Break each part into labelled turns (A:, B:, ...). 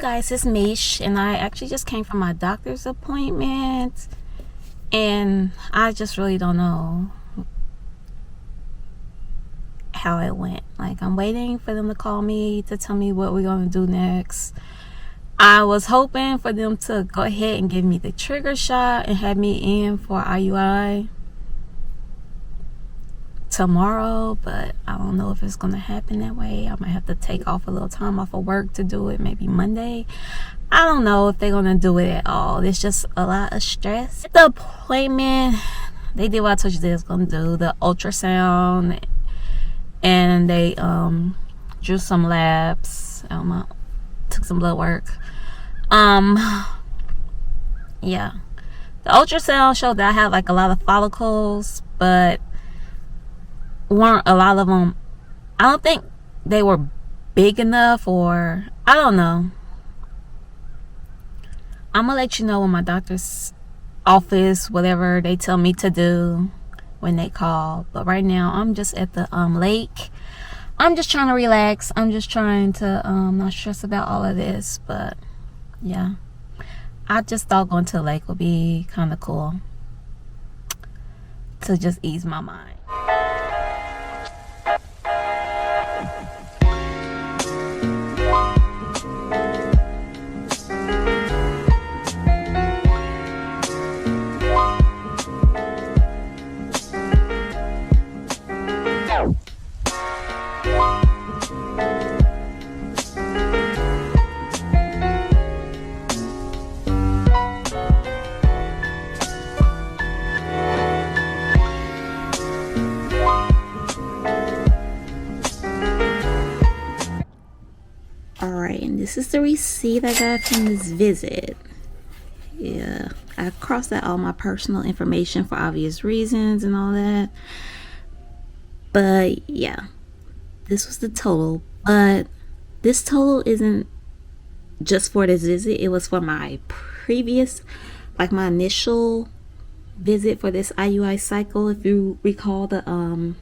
A: guys, it's Meesh, and I actually just came from my doctor's appointment, and I just really don't know how it went. Like, I'm waiting for them to call me to tell me what we're gonna do next. I was hoping for them to go ahead and give me the trigger shot and have me in for IUI tomorrow, but I don't know if it's gonna happen that way. I might have to take off a little time off of work to do it, maybe Monday. I don't know if they're gonna do it at all. It's just a lot of stress. The appointment, they did what I told you they was gonna do, the ultrasound, and they drew some labs, took some blood work. Yeah, the ultrasound showed that I had like a lot of follicles, but weren't a lot of them, I don't think they were big enough, or I don't know. I'm gonna let you know when my doctor's office, whatever they tell me to do when they call. But right now I'm just at the lake. I'm just trying to relax. I'm just trying to not stress about all of this. But yeah, I just thought going to the lake would be kind of cool to just ease my mind. Alright, and this is the receipt I got from this visit. Yeah, I crossed out all my personal information for obvious reasons and all that. But yeah, this was the total. But this total isn't just for this visit. It was for my previous, like my initial visit for this IUI cycle. If you recall the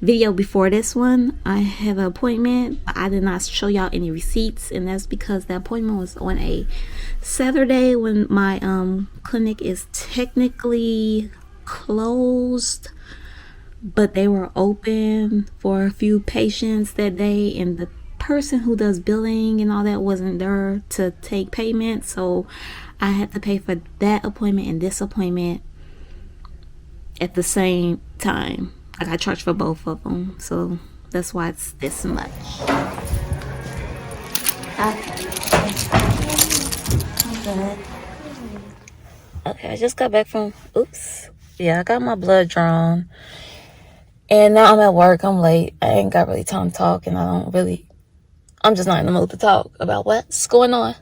A: video before this one, I have an appointment, but I did not show y'all any receipts, and that's because the appointment was on a Saturday when my clinic is technically closed, but they were open for a few patients that day, and the person who does billing and all that wasn't there to take payment, so I had to pay for that appointment and this appointment at the same time. I got charged for both of them, so that's why it's this much. Okay, I just got back from, I got my blood drawn, and now I'm at work. I'm late. I ain't got really time to talk, and I'm just not in the mood to talk about what's going on.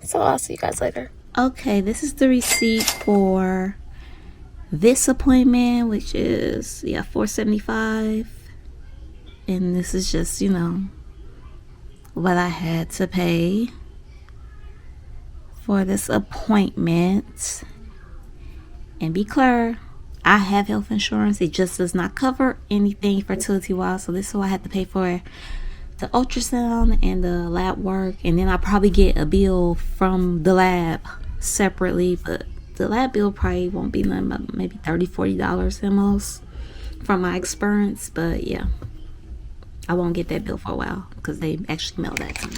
A: So I'll see you guys later. Okay, this is the receipt for this appointment, which is $475, and this is just what I had to pay for this appointment. And be clear, I have health insurance. It just does not cover anything fertility wise, so this is what I had to pay for the ultrasound and the lab work, and then I probably get a bill from the lab separately, but the lab bill probably won't be nothing but maybe $30-$40 at most from my experience. But yeah, I won't get that bill for a while because they actually mailed that to me.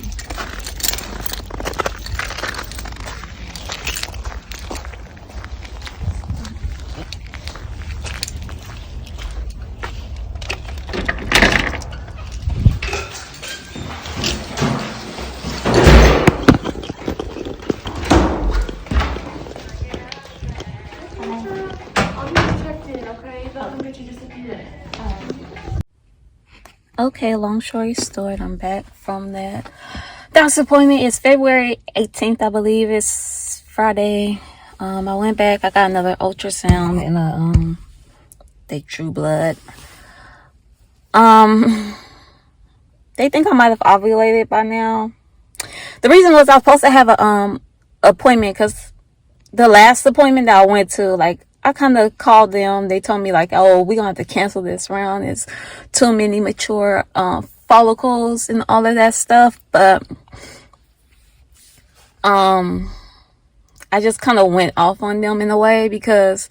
A: Okay, long story short, I'm back from that doctor's appointment. It's February 18th, I believe. It's Friday. I went back. I got another ultrasound and they drew blood. They think I might have ovulated by now. The reason was I was supposed to have a appointment because the last appointment that I went to, like, I kind of called them. They told me, like, oh, we're going to have to cancel this round. It's too many mature follicles and all of that stuff. But um, I just kind of went off on them in a way because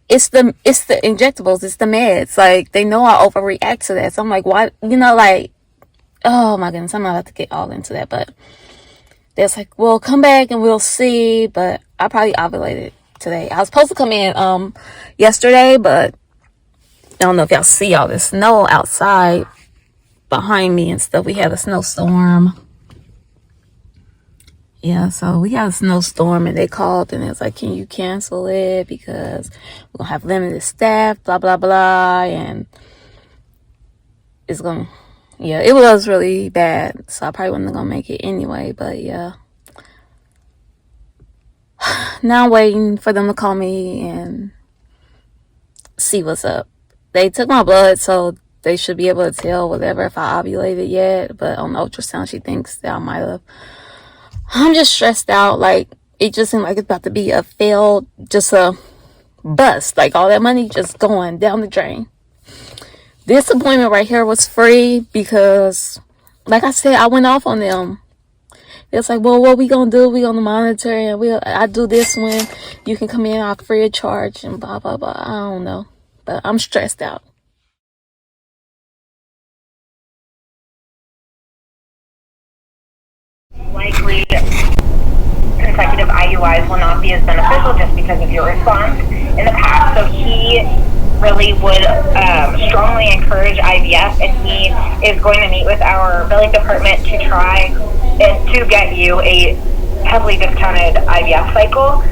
A: it's the injectables, it's the meds. Like, they know I overreact to that. So I'm like, why, like, oh my goodness, I'm not about to get all into that, but they're like, well, come back and we'll see. But I probably ovulated today. I was supposed to come in yesterday, but I don't know if y'all see all this snow outside behind me and stuff. We had a snowstorm. Yeah, so we had a snowstorm and they called and it's like, can you cancel it because we're gonna have limited staff, blah blah blah, and it's gonna, yeah, it was really bad, so I probably wasn't gonna make it anyway. But yeah, now I'm waiting for them to call me and see what's up. They took my blood, so they should be able to tell whatever if I ovulated yet, but on the ultrasound she thinks that I might have. I'm just stressed out. Like, it just seemed like it's about to be a failed, just a bust. Like, all that money just going down the drain. This appointment right here was free because, like I said, I went off on them. It's like, well, what we gonna do? We gonna monitor, and I do this when you can come in out free of charge and blah blah blah. I don't know, but I'm stressed out.
B: Likely consecutive IUIs will not be as beneficial just because of your response in the past. So he really would strongly encourage IVF, and he is going to meet with our billing department to try and to get you a heavily discounted IVF cycle.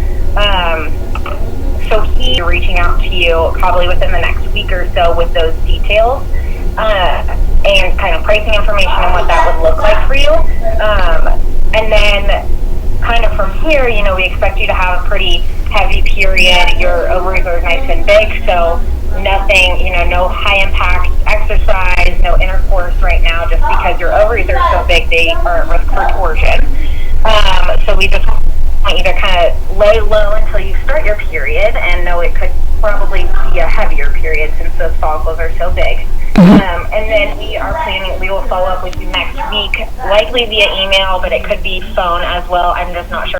B: So he's reaching out to you probably within the next week or so with those details and kind of pricing information and what that would look like for you. And then kind of from here, we expect you to have a pretty heavy period. Your ovaries are nice and big, so nothing, no high impact exercise, no intercourse right now, just because your ovaries are so big, they are at risk for torsion. So we just want you to kind of lay low until you start your period, and know it could probably be a heavier period since those follicles are so big. And then we will follow up with you next week, likely via email, but it could be phone as well. I'm just not sure